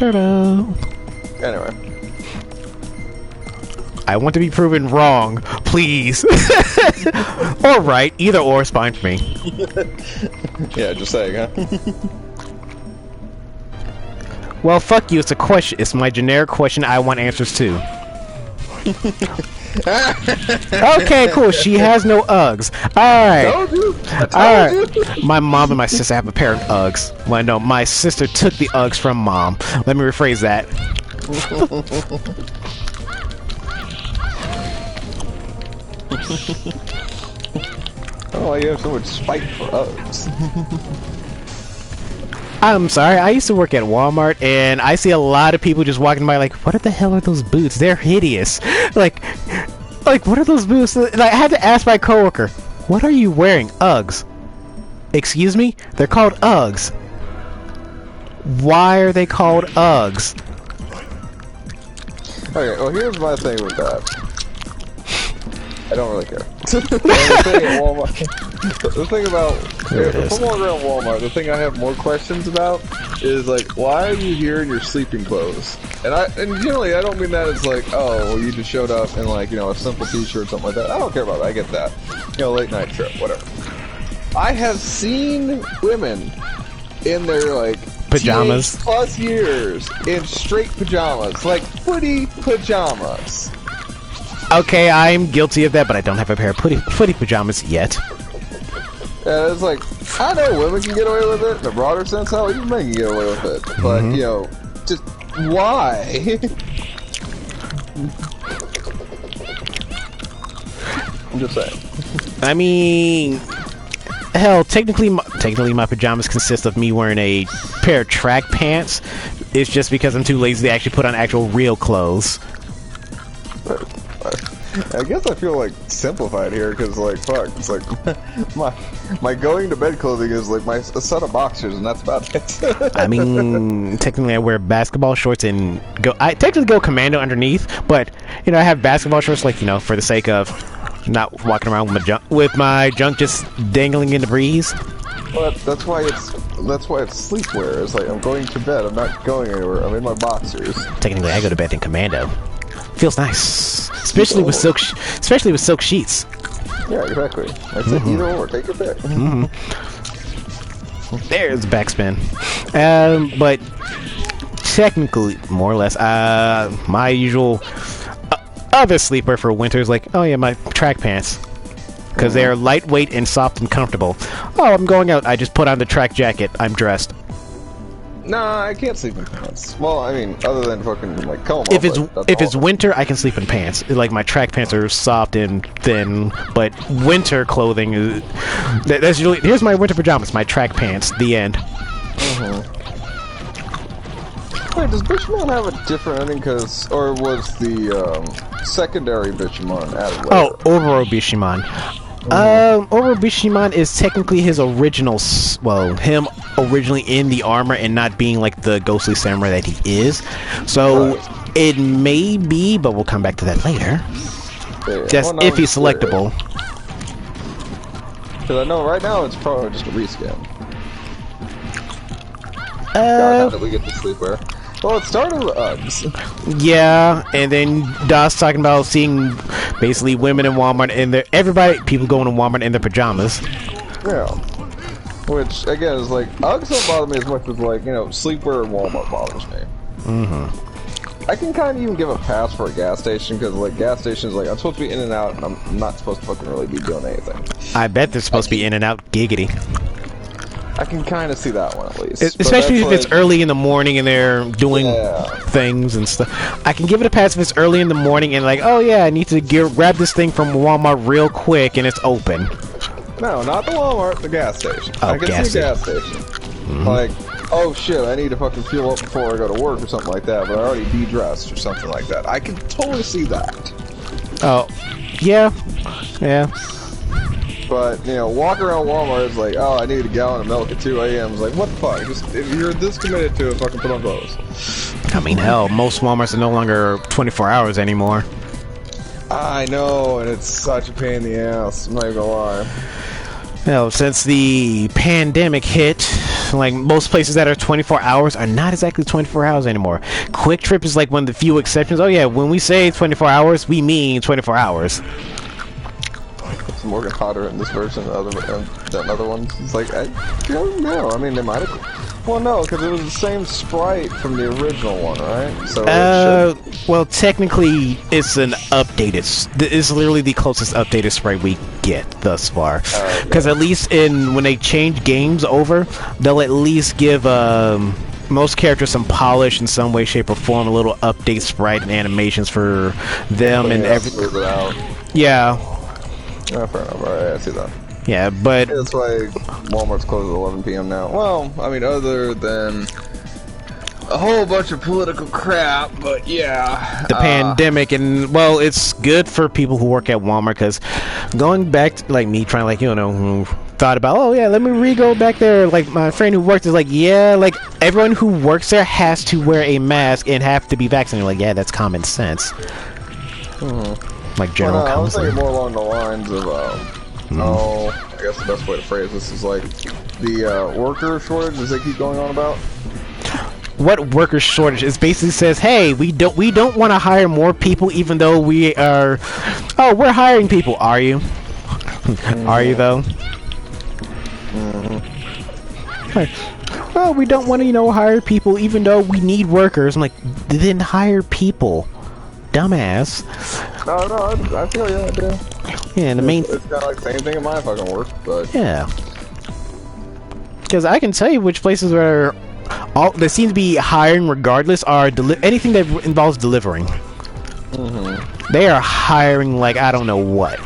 Turtle. Anyway. I want to be proven wrong, please. Or right, either or is fine for me. Yeah, just saying, huh? Well, fuck you. It's a question. It's my generic question. I want answers to. Okay, cool. She has no Uggs. All right. All right. My mom and my sister have a pair of Uggs. Well, no, my sister took the Uggs from mom. Let me rephrase that. Oh, you have so much spite for Uggs. I'm sorry, I used to work at Walmart, and I see a lot of people just walking by like, what the hell are those boots? They're hideous. Like, what are those boots? Like, I had to ask my coworker, what are you wearing? Uggs. Excuse me? They're called Uggs. Why are they called Uggs? Okay, well, here's my thing with that. I don't really care. The thing about if I'm walking around Walmart, the thing I have more questions about is like, why are you here in your sleeping clothes? And generally I don't mean that as like, oh, well, you just showed up in like, you know, a simple t-shirt or something like that. I don't care about that. I get that. You know, late night trip, whatever. I have seen women in their like pajamas plus years in straight pajamas, like footy pajamas. Okay, I'm guilty of that, but I don't have a pair of footy pajamas yet. Yeah, it's like, I know women can get away with it in a broader sense, how even men can get away with it. But, you know, just why? I'm just saying. I mean, hell, technically my pajamas consist of me wearing a pair of track pants. It's just because I'm too lazy to actually put on actual real clothes. I guess I feel like simplified here because, like, fuck, it's like my going to bed clothing is like a set of boxers, and that's about it. I mean, technically, I wear basketball shorts and I technically go commando underneath, but you know, I have basketball shorts, like, you know, for the sake of not walking around with my junk just dangling in the breeze. But that's why it's sleepwear. It's like I'm going to bed. I'm not going anywhere. I'm in my boxers. Technically, I go to bed in commando. Feels nice, especially with silk sheets. Yeah, exactly. I said either or. Take your pick. There's backspin. But technically, more or less, my usual other sleeper for winter is like, oh yeah, my track pants, because they're lightweight and soft and comfortable. Oh, I'm going out. I just put on the track jacket. I'm dressed. Nah, I can't sleep in pants. Well, I mean, other than fucking like comb. If it's winter, I can sleep in pants. Like my track pants are soft and thin, but winter clothing is that's usually. Here's my winter pajamas, my track pants. The end. Wait, does Bitchmon have a different ending? Or was the secondary Bitchmon added later? Oh, Oro Bishiman. Oro Bishiman is technically his original, him originally in the armor and not being like the ghostly samurai that he is. So it may be, but we'll come back to that later. Yeah, That's if he's selectable. Because I know right now it's probably just a reskin. God, how did we get to sleepwear? Well, it started with Uggs. Yeah, and then Das talking about seeing basically women in Walmart and people going to Walmart in their pajamas. Yeah. Which, again, is like, Uggs don't bother me as much as, like, you know, sleepwear in Walmart bothers me. I can kind of even give a pass for a gas station, because, like, gas stations, like, I'm supposed to be in and out, and I'm not supposed to fucking really be doing anything. I bet they're supposed to be in and out. Giggity. I can kind of see that one, at least. Especially if it's early in the morning and they're doing things and stuff. I can give it a pass if it's early in the morning and like, oh yeah, I need to grab this thing from Walmart real quick and it's open. No, not the Walmart, the gas station. Oh, I can see a gas station. Like, oh shit, I need to fucking fuel up before I go to work or something like that, but I already de-dressed or something like that. I can totally see that. Oh, yeah. Yeah. But, you know, walking around Walmart is like, oh, I need a gallon of milk at 2 a.m. It's like, what the fuck? If you're this committed to it, fucking put on clothes. I mean, hell, most Walmarts are no longer 24 hours anymore. I know, and it's such a pain in the ass. I'm not even gonna lie. Hell, since the pandemic hit, Like most places that are 24 hours are not exactly 24 hours anymore. Quick Trip is like one of the few exceptions. Oh yeah, when we say 24 hours, we mean 24 hours. It's Morgan hotter in this version than other ones. It's like, I don't know. I mean, they might have... Well, no, because it was the same sprite from the original one, right? So well, technically, it's an updated... It's literally the closest updated sprite we get thus far. Because at least when they change games over, they'll at least give most characters some polish in some way, shape, or form. A little update sprite and animations for them and everything. Yeah. Yeah, fair enough. Alright, I see that. Yeah, but... Yeah, that's why Walmart's closed at 11 p.m. now. Well, I mean, other than a whole bunch of political crap, but yeah. The pandemic, and, well, it's good for people who work at Walmart, because going back to, like, me trying, like, you know, who thought about, oh, yeah, let me go back there. Like, my friend who worked is like, yeah, like, everyone who works there has to wear a mask and have to be vaccinated. Like, yeah, that's common sense. Like, general I common was sense. thinking more along the lines of, I guess the best way to phrase this is like the worker shortage as they keep going on about. What worker shortage? It basically says, hey, we don't want to hire more people, even though we are. Oh, we're hiring people. Are you? Are you though? Well, we don't want to, hire people, even though we need workers. I'm like, then hire people, dumbass. No, I feel you. I do. Yeah, and the main... It's kind of like the same thing in my fucking work, but... Yeah. Because I can tell you which places where that seem to be hiring regardless are anything that involves delivering. They are hiring like I don't know what.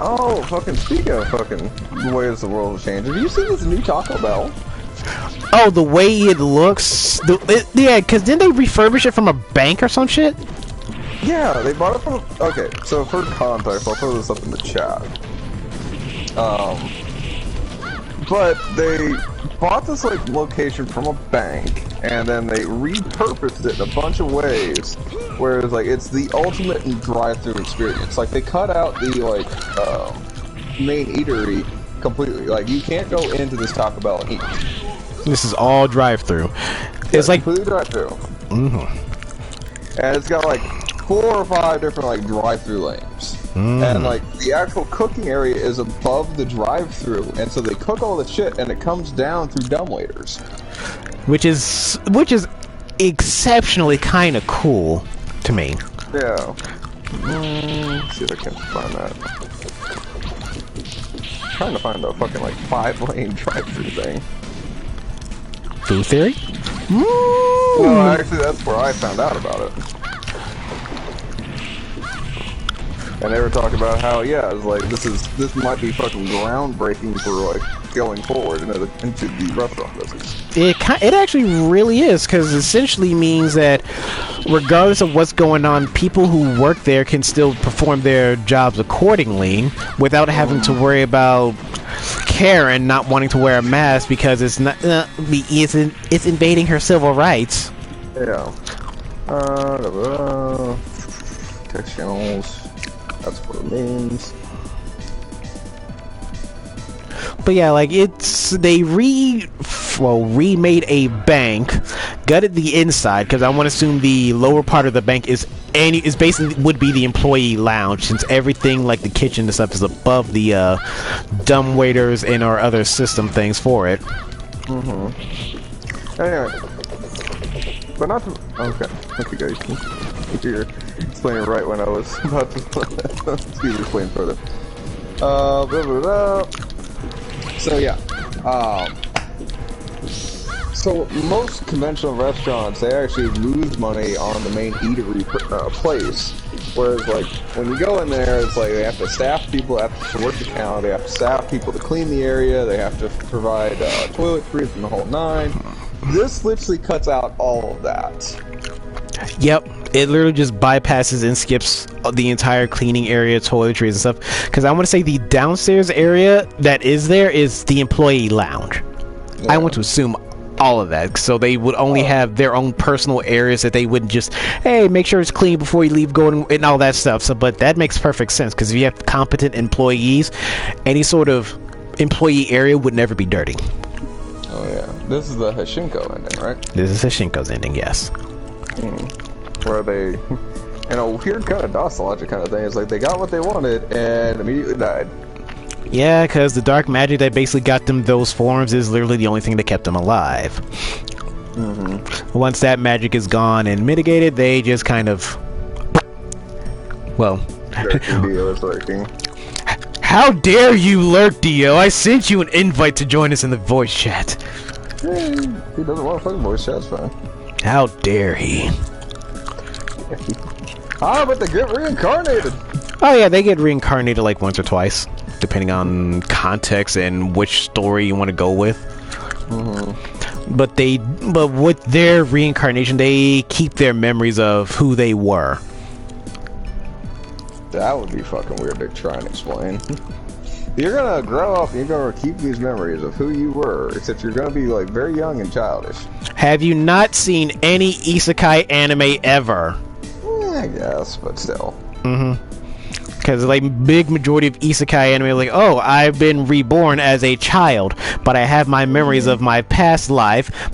Oh, fucking speaking of fucking the ways the world has changed, have you seen this new Taco Bell? Oh, the way it looks... yeah, because didn't they refurbish it from a bank or some shit? Yeah, they bought it from... Okay, so for context, I'll throw this up in the chat. But they bought this, like, location from a bank, and then they repurposed it in a bunch of ways, whereas, like, it's the ultimate drive-thru experience. Like, they cut out the, like, main eatery completely. Like, you can't go into this Taco Bell and eat. This is all drive-thru. It's like... completely drive-thru. And it's got, like... 4 or 5 different like drive-through lanes, and like the actual cooking area is above the drive-through, and so they cook all the shit, and it comes down through dumbwaiters, which is exceptionally kind of cool to me. Yeah. Let's see if I can find that. I'm trying to find a fucking like 5-lane drive-through thing. Food theory? No, actually, that's where I found out about it. And they were talking about how, yeah, it's like this might be fucking groundbreaking for like going forward into the restaurant business. It actually really is, because essentially means that regardless of what's going on, people who work there can still perform their jobs accordingly without having to worry about Karen not wanting to wear a mask because it's not it's invading her civil rights. Yeah. Text channels. That's what it means. But yeah, like they remade a bank, gutted the inside because I want to assume the lower part of the bank is basically would be the employee lounge, since everything like the kitchen and stuff is above the dumb waiters and our other system things for it. Anyway, but not to, okay. Thank you guys. Thank you. Explaining right when I was about to explain further. Blah, blah, blah. So yeah, so most conventional restaurants, they actually lose money on the main eatery place, whereas like when you go in there, it's like they have to staff people, they have to work the counter, they have to staff people to clean the area, they have to provide toiletries and the whole nine. This literally cuts out all of that. Yep, it literally just bypasses and skips the entire cleaning area, toiletries and stuff. Because I want to say the downstairs area that is there is the employee lounge. Yeah. I want to assume all of that, so they would only have their own personal areas that they wouldn't just, hey, make sure it's clean before you leave, going and all that stuff. So, but that makes perfect sense, because if you have competent employees, any sort of employee area would never be dirty. Oh yeah, this is the Hsien-ko ending, right? This is Hsien-ko's ending, yes. Where they, in a weird kind of DOS logic kind of thing, it's like they got what they wanted and immediately died. Yeah, because the dark magic that basically got them those forms is literally the only thing that kept them alive. Once that magic is gone and mitigated, they just kind of... Well... Dio is lurking. How dare you lurk, Dio? I sent you an invite to join us in the voice chat. Hey, he doesn't want to fucking voice chat, it's fine. How dare he? But they get reincarnated! Oh yeah, they get reincarnated like once or twice, depending on context and which story you want to go with. But with their reincarnation, they keep their memories of who they were. That would be fucking weird to try and explain. You're gonna grow up and you're gonna keep these memories of who you were, except you're gonna be like very young and childish. Have you not seen any isekai anime ever? I guess, but still. Because like big majority of isekai anime are like, oh, I've been reborn as a child, but I have my memories of my past life,